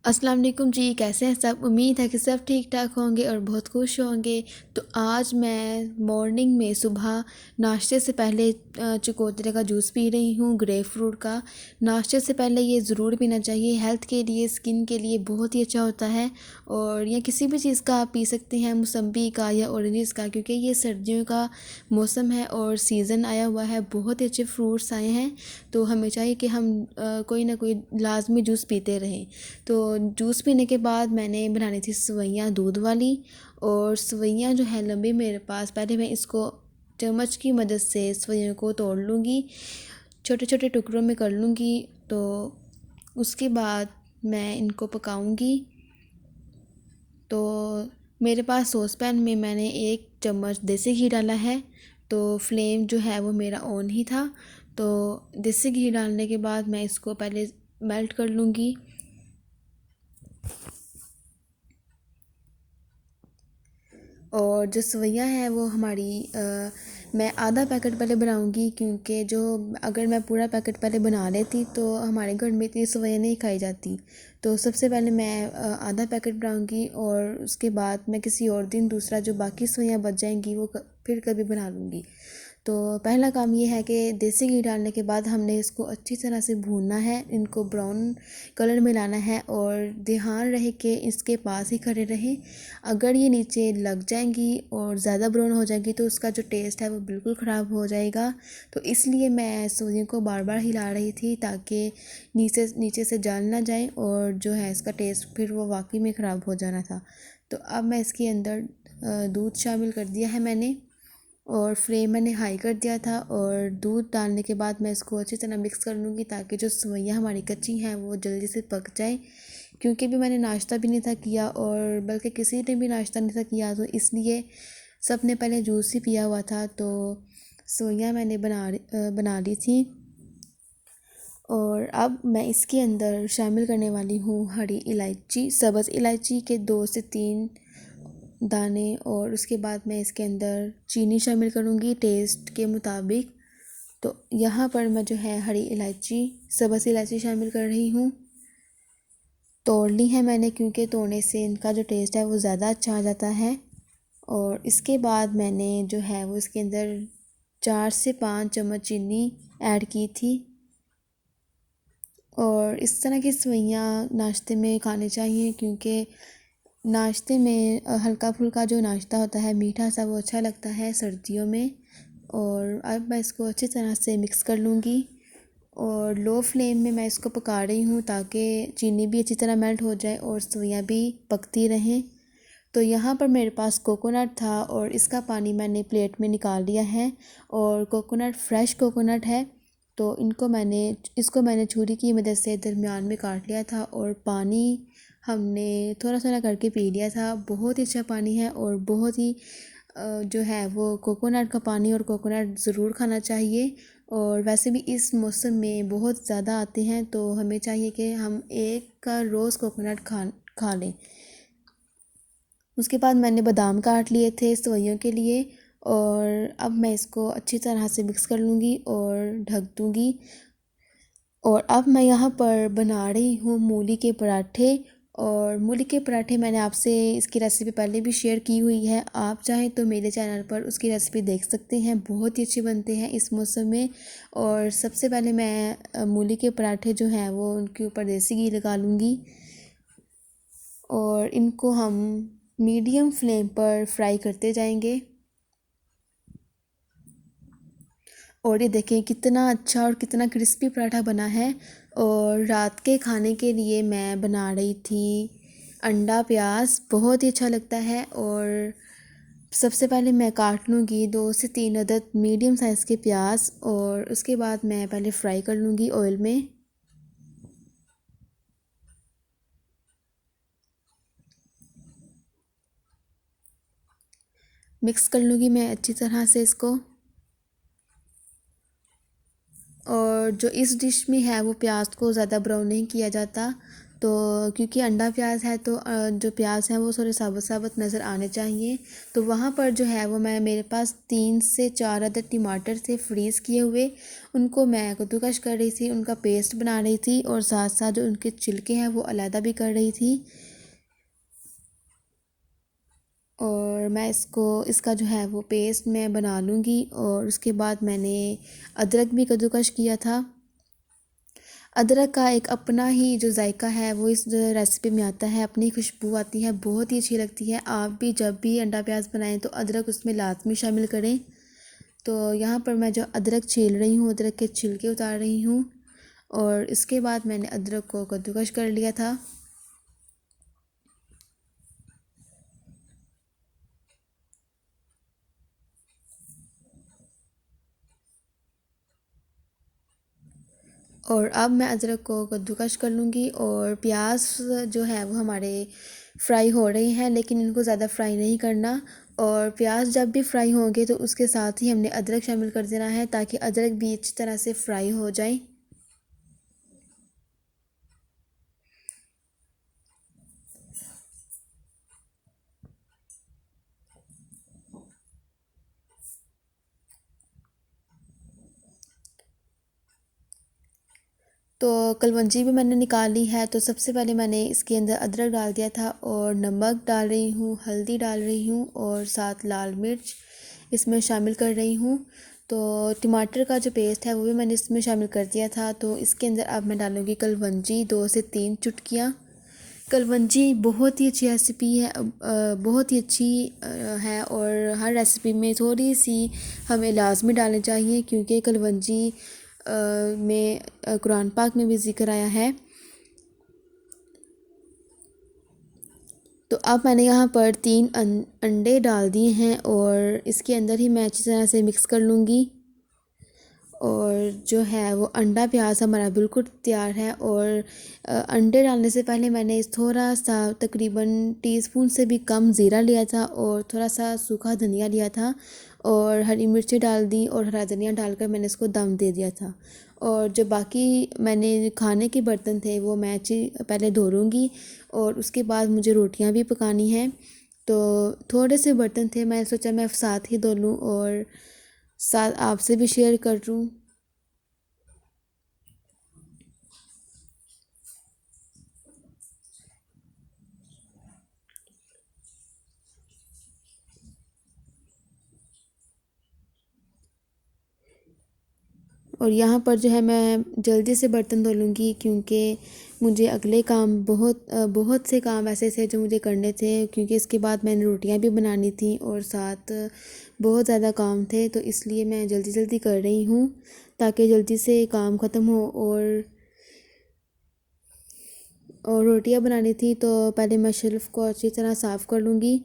अस्सलाम वालेकुम जी, कैसे हैं सब। उम्मीद है कि सब ठीक ठाक होंगे और बहुत खुश होंगे। तो आज मैं मॉर्निंग में सुबह नाश्ते से पहले चकोतरे का जूस पी रही हूँ, ग्रेप फ्रूट का। नाश्ते से पहले ये ज़रूर पीना चाहिए, हेल्थ के लिए, स्किन के लिए बहुत ही अच्छा होता है। और या किसी भी चीज़ का आप पी सकते हैं, मौसम्बी का या ऑरेंजेस का, क्योंकि ये सर्दियों का मौसम है और सीज़न आया हुआ है, बहुत ही अच्छे फ्रूट्स आए हैं। तो हमें चाहिए कि हम कोई ना कोई लाजमी जूस पीते रहें। तो जूस पीने के बाद मैंने बनानी थी सेवइयाँ दूध वाली। और सेवइयाँ जो है लंबी मेरे पास, पहले मैं इसको चम्मच की मदद से सेवइयों को तोड़ लूँगी, छोटे छोटे टुकड़ों में कर लूँगी। तो उसके बाद मैं इनको पकाऊँगी। तो मेरे पास सॉस पैन में मैंने 1 चम्मच देसी घी डाला है। तो फ्लेम जो है वो मेरा ऑन ही था। तो देसी घी डालने के बाद मैं इसको पहले मेल्ट कर लूँगी। और जो सेवइयाँ हैं वो हमारी मैं आधा पैकेट पहले बनाऊंगी, क्योंकि जो अगर मैं पूरा पैकेट पहले बना लेती तो हमारे घर में इतनी सेवइयाँ नहीं खाई जाती। तो सबसे पहले मैं आधा पैकेट बनाऊंगी और उसके बाद मैं किसी और दिन दूसरा जो बाकी सेवइयाँ बच जाएंगी वो फिर कभी बना लूँगी। तो पहला काम ये है कि देसी घी डालने के बाद हमने इसको अच्छी तरह से भूनना है, इनको ब्राउन कलर में लाना है। और ध्यान रहे कि इसके पास ही खड़े रहें। अगर ये नीचे लग जाएंगी और ज़्यादा ब्राउन हो जाएंगी तो उसका जो टेस्ट है वो बिल्कुल ख़राब हो जाएगा। तो इसलिए मैं सूजी को बार बार हिला रही थी ताकि नीचे नीचे से जल ना जाए और जो है इसका टेस्ट फिर वो वाकई में ख़राब हो जाना था। तो अब मैं इसके अंदर दूध शामिल कर दिया है मैंने, और फ्लेम मैंने हाई कर दिया था। और दूध डालने के बाद मैं इसको अच्छी तरह मिक्स कर लूँगी ताकि जो सेवइयाँ हमारी कच्ची हैं वो जल्दी से पक जाए। क्योंकि भी मैंने नाश्ता भी नहीं था किया और बल्कि किसी ने भी नाश्ता नहीं था किया, तो इसलिए सब ने पहले जूस ही पिया हुआ था। तो सेवइयाँ मैंने बना ली थी। और अब मैं इसके अंदर शामिल करने वाली हूँ हरी इलायची, सब्ज़ इलायची के 2 से 3 दाने। और उसके बाद मैं इसके अंदर चीनी शामिल करूँगी टेस्ट के मुताबिक। तो यहाँ पर मैं जो है हरी इलायची, सब्ज़ इलायची शामिल कर रही हूँ। तोड़ ली है मैंने, क्योंकि तोड़ने से इनका जो टेस्ट है वो ज़्यादा अच्छा आ जाता है। और इसके बाद मैंने जो है वो इसके अंदर 4 से 5 चम्मच चीनी ऐड की थी। और इस तरह की सेवइयाँ नाश्ते में खाने चाहिए, क्योंकि नाश्ते में हल्का फुल्का जो नाश्ता होता है मीठा सा, वो अच्छा लगता है सर्दियों में। और अब मैं इसको अच्छी तरह से मिक्स कर लूँगी और लो फ्लेम में मैं इसको पका रही हूँ ताकि चीनी भी अच्छी तरह मेल्ट हो जाए और सेवइयाँ भी पकती रहें। तो यहाँ पर मेरे पास कोकोनट था और इसका पानी मैंने प्लेट में निकाल लिया है। और कोकोनट फ्रेश कोकोनट है, तो इसको मैंने छुरी की मदद से दरमियान में काट लिया था। और पानी हमने थोड़ा थोड़ा करके पी लिया था। बहुत ही अच्छा पानी है और बहुत ही जो है वो कोकोनट का पानी और कोकोनट ज़रूर खाना चाहिए। और वैसे भी इस मौसम में बहुत ज़्यादा आते हैं, तो हमें चाहिए कि हम एक का रोज़ कोकोनट खा लें। उसके बाद मैंने बादाम काट लिए थे सेवइयों के लिए। और अब मैं इसको अच्छी तरह से मिक्स कर लूँगी और ढक दूँगी। और अब मैं यहाँ पर बना रही हूँ मूली के पराठे। और मूली के पराठे मैंने आपसे इसकी रेसिपी पहले भी शेयर की हुई है, आप चाहें तो मेरे चैनल पर उसकी रेसिपी देख सकते हैं, बहुत ही अच्छे बनते हैं इस मौसम में। और सबसे पहले मैं मूली के पराठे जो हैं वो उनके ऊपर देसी घी लगा लूँगी और इनको हम मीडियम फ्लेम पर फ्राई करते जाएंगे। और ये देखें कितना अच्छा और कितना क्रिस्पी पराठा बना है। और रात के खाने के लिए मैं बना रही थी अंडा प्याज, बहुत ही अच्छा लगता है। और सबसे पहले मैं काट लूँगी 2 से 3 अदद मीडियम साइज़ के प्याज और उसके बाद मैं पहले फ्राई कर लूँगी ऑयल में। मिक्स कर लूँगी मैं अच्छी तरह से इसको। और जो इस डिश में है वो प्याज को ज़्यादा ब्राउन नहीं किया जाता। तो क्योंकि अंडा प्याज है तो जो प्याज हैं वो थोड़े साबुत साबुत नज़र आने चाहिए। तो वहाँ पर जो है वो मैं मेरे पास 3 से 4 अदद टमाटर थे फ्रीज़ किए हुए, उनको मैं कद्दूकश कर रही थी, उनका पेस्ट बना रही थी और साथ साथ जो उनके छिलके हैं वो अलहदा भी कर रही थी। और मैं इसका जो है वो पेस्ट मैं बना लूँगी। और उसके बाद मैंने अदरक भी कद्दूकश किया था। अदरक का एक अपना ही जो जायका है वो इस रेसिपी में आता है, अपनी खुशबू आती है, बहुत ही अच्छी लगती है। आप भी जब भी अंडा प्याज बनाएं तो अदरक उसमें लाजमी शामिल करें। तो यहाँ पर मैं जो अदरक छील रही हूँ, अदरक के छिलके उतार रही हूँ और इसके बाद मैंने अदरक को कद्दूकश कर लिया था। और अब मैं अदरक को कद्दूकश कर लूँगी। और प्याज जो है वो हमारे फ्राई हो रहे हैं, लेकिन इनको ज़्यादा फ्राई नहीं करना। और प्याज जब भी फ्राई होंगे तो उसके साथ ही हमने अदरक शामिल कर देना है ताकि अदरक भी अच्छी तरह से फ्राई हो जाए। तो कलवंजी भी मैंने निकाल ली है। तो सबसे पहले मैंने इसके अंदर अदरक डाल दिया था और नमक डाल रही हूँ, हल्दी डाल रही हूँ और साथ लाल मिर्च इसमें शामिल कर रही हूँ। तो टमाटर का जो पेस्ट है वो भी मैंने इसमें शामिल कर दिया था। तो इसके अंदर अब मैं डालूँगी कलवंजी 2 से 3 चुटकियाँ। कलवंजी बहुत ही अच्छी रेसिपी है, बहुत ही अच्छी है। और हर रेसिपी में थोड़ी सी हमें लाजमी डालनी चाहिए क्योंकि कलवंजी में कुरान पाक में भी ज़िक्र आया है। तो अब मैंने यहाँ पर 3 अंडे डाल दिए हैं और इसके अंदर ही मैं अच्छी तरह से मिक्स कर लूँगी। और जो है वो अंडा प्याज हमारा बिल्कुल तैयार है। और अंडे डालने से पहले मैंने थोड़ा सा तकरीबन टीस्पून से भी कम ज़ीरा लिया था और थोड़ा सा सूखा धनिया लिया था और हरी मिर्ची डाल दी और हरा धनिया डालकर मैंने इसको दम दे दिया था। और जो बाकी मैंने खाने के बर्तन थे वो मैं अच्छी पहले धो लूँगी और उसके बाद मुझे रोटियां भी पकानी हैं। तो थोड़े से बर्तन थे, मैं सोचा मैं साथ ही धो लूँ और साथ आपसे भी शेयर कर लूँ। और यहाँ पर जो है मैं जल्दी से बर्तन धो लूँगी क्योंकि मुझे अगले काम बहुत से काम ऐसे थे जो मुझे करने थे, क्योंकि इसके बाद मैंने रोटियां भी बनानी थी और साथ बहुत ज़्यादा काम थे। तो इसलिए मैं जल्दी जल्दी कर रही हूँ ताकि जल्दी से काम ख़त्म हो। और रोटियां बनानी थी तो पहले मैं शेल्फ़ को अच्छी तरह साफ़ कर लूँगी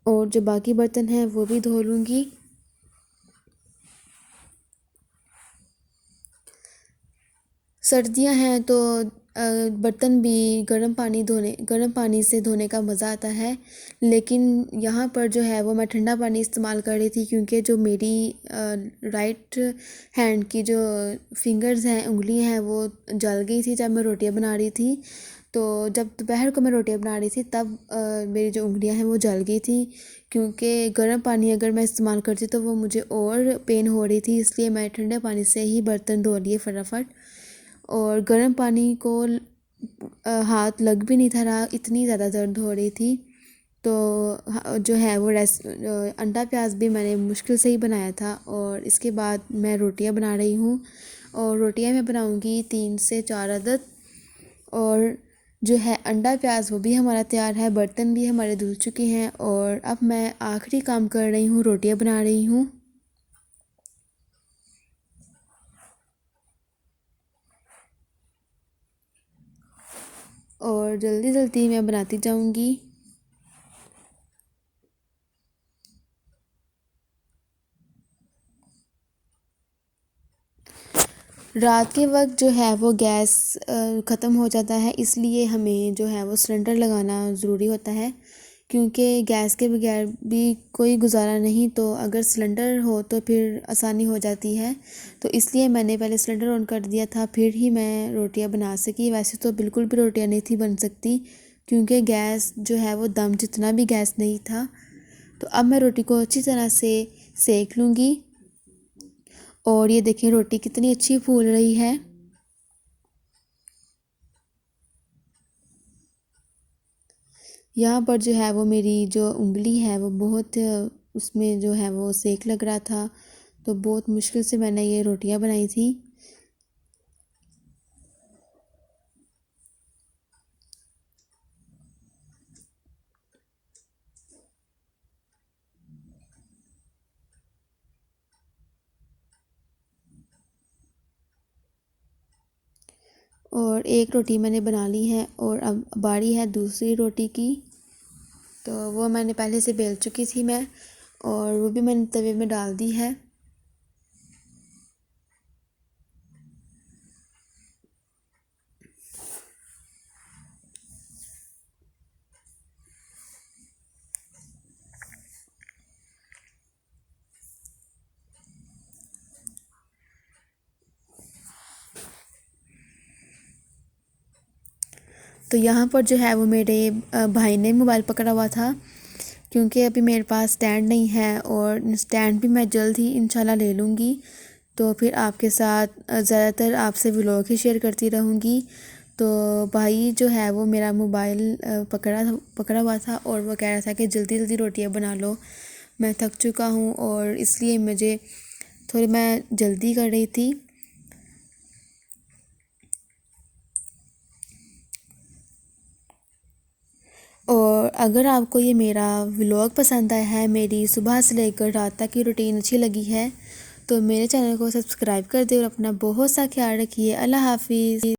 और जो बाकी बर्तन हैं वो भी धो लूँगी। सर्दियां हैं तो बर्तन भी गर्म पानी से धोने का मज़ा आता है। लेकिन यहाँ पर जो है वो मैं ठंडा पानी इस्तेमाल कर रही थी क्योंकि जो मेरी राइट हैंड की जो फिंगर्स हैं, उंगलियां हैं, वो जल गई थी जब मैं रोटियां बना रही थी। तो जब दोपहर को मैं रोटियां बना रही थी तब मेरी जो उंगलियां हैं वो जल गई थी क्योंकि गर्म पानी अगर मैं इस्तेमाल करती तो वो मुझे और पेन हो रही थी। इसलिए मैं ठंडे पानी से ही बर्तन धो लिए फटाफट। और गर्म पानी को हाथ लग भी नहीं था रहा, इतनी ज़्यादा दर्द हो रही थी। तो जो है वो अंडा प्याज भी मैंने मुश्किल से ही बनाया था। और इसके बाद मैं रोटियां बना रही हूँ और रोटियां मैं बनाऊँगी 3 से 4 अदद। और जो है अंडा प्याज वो भी हमारा तैयार है, बर्तन भी हमारे धुल चुके हैं और अब मैं आखिरी काम कर रही हूँ, रोटियां बना रही हूँ। और जल्दी जल्दी मैं बनाती जाऊँगी। रात के वक्त जो है वो गैस ख़त्म हो जाता है, इसलिए हमें जो है वो सिलेंडर लगाना ज़रूरी होता है क्योंकि गैस के बगैर भी कोई गुजारा नहीं, तो अगर सिलेंडर हो तो फिर आसानी हो जाती है। तो इसलिए मैंने पहले सिलेंडर ऑन कर दिया था, फिर ही मैं रोटियां बना सकी। वैसे तो बिल्कुल भी रोटियां नहीं थी बन सकती, क्योंकि गैस जो है वो दम जितना भी गैस नहीं था। तो अब मैं रोटी को अच्छी तरह से सेक लूँगी। और ये देखें रोटी कितनी अच्छी फूल रही है। यहाँ पर जो है वो मेरी जो उंगली है वो बहुत उसमें जो है वो सेक लग रहा था, तो बहुत मुश्किल से मैंने ये रोटियां बनाई थी। और एक रोटी मैंने बना ली है और अब बारी है दूसरी रोटी की। तो वो मैंने पहले से बेल चुकी थी मैं, और वो भी मैंने तवे में डाल दी है। तो यहाँ पर जो है वो मेरे भाई ने मोबाइल पकड़ा हुआ था, क्योंकि अभी मेरे पास स्टैंड नहीं है, और स्टैंड भी मैं जल्द ही इंशाल्लाह ले लूँगी। तो फिर आपके साथ ज़्यादातर आपसे व्लॉग ही शेयर करती रहूँगी। तो भाई जो है वो मेरा मोबाइल पकड़ा हुआ था, और वो कह रहा था कि जल्दी जल्दी रोटियां बना लो, मैं थक चुका हूँ, और इसलिए मुझे थोड़ी मैं जल्दी कर रही थी। और अगर आपको ये मेरा व्लॉग पसंद आया है, मेरी सुबह से लेकर रात तक की रूटीन अच्छी लगी है, तो मेरे चैनल को सब्सक्राइब कर दें और अपना बहुत सा ख्याल रखिए। अल्लाह हाफिज़।